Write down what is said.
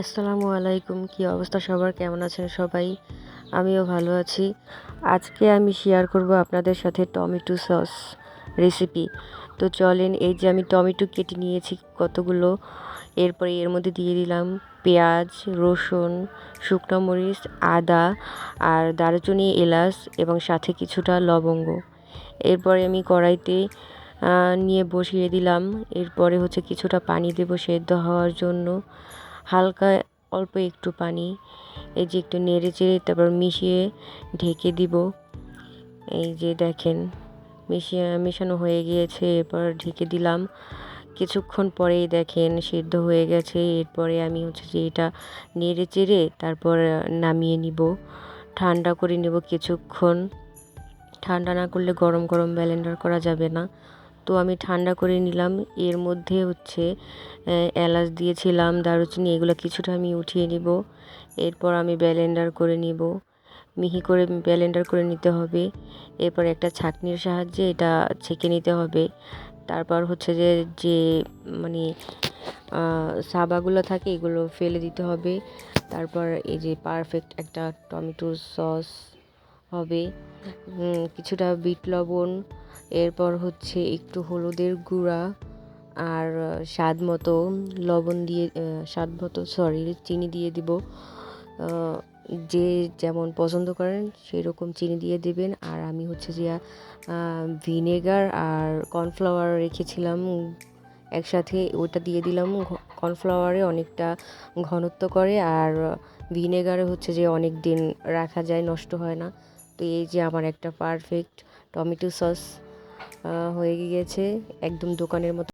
আসসালামু আলাইকুম। কি অবস্থা সবার? কেমন আছেন সবাই? আমিও ভালো আছি। আজকে আমি শেয়ার করব আপনাদের সাথে টমেটো সস রেসিপি। তো চলেন, এই যে আমি টমেটো কেটে নিয়েছি কতগুলো। এরপরে এর মধ্যে দিয়ে দিলাম পেঁয়াজ, রসুন, শুকনো মরিচ, আদা আর দারুচিনি, এলাচ এবং সাথে কিছুটা লবঙ্গ। এরপরে আমি কড়াইতে নিয়ে বসিয়ে দিলাম। এরপরে কিছুটা পানি দেবো সেদ্ধ হওয়ার জন্য। হালকা অল্প একটু পানি, এই যে একটু নেড়ে চেড়ে তারপর মিশিয়ে ঢেকে দিব। এই যে দেখেন মেশানো হয়ে গিয়েছে। এরপর ঢেকে দিলাম। কিছুক্ষণ পরেই দেখেন সিদ্ধ হয়ে গেছে। এরপরে আমি যে এটা নেড়ে চেড়ে তারপর নামিয়ে নিব, ঠান্ডা করে নেব কিছুক্ষণ। ঠান্ডা না করলে গরম গরম ব্লেন্ডার করা যাবে না। তো আমি ঠান্ডা করে নিলাম। এর মধ্যে এলাচ দিয়েছিলাম, দারুচিনি, এগুলো কিছুটা আমি উঠিয়ে নিব। এরপর আমি ব্লেন্ডার করে নিব, মিহি করে ব্লেন্ডার করে নিতে হবে। এরপর একটা ছাঁকনির সাহায্যে এটা ছেঁকে নিতে হবে। তারপর যে যে মানে সাবাগুলো থাকে এগুলো ফেলে দিতে হবে। তারপর এই যে পারফেক্ট একটা টমেটো সস হবে। কিছুটা বিট লবণ, এরপর একটু হলুদের গুঁড়া আর স্বাদ মতো চিনি দিয়ে দিব। যে যেমন পছন্দ করেন সেই রকম চিনি দিয়ে দেবেন। আর আমি ভিনেগার আর কর্নফ্লাওয়ার রেখেছিলাম একসাথে, ওটা দিয়ে দিলাম। কর্নফ্লাওয়ারে অনেকটা ঘনত্ব করে আর ভিনেগারে অনেক দিন রাখা যায়, নষ্ট হয় না। তো এই যে আমার একটা পারফেক্ট টমেটো সস হয়ে গিয়েছে, একদম দোকানের মতো।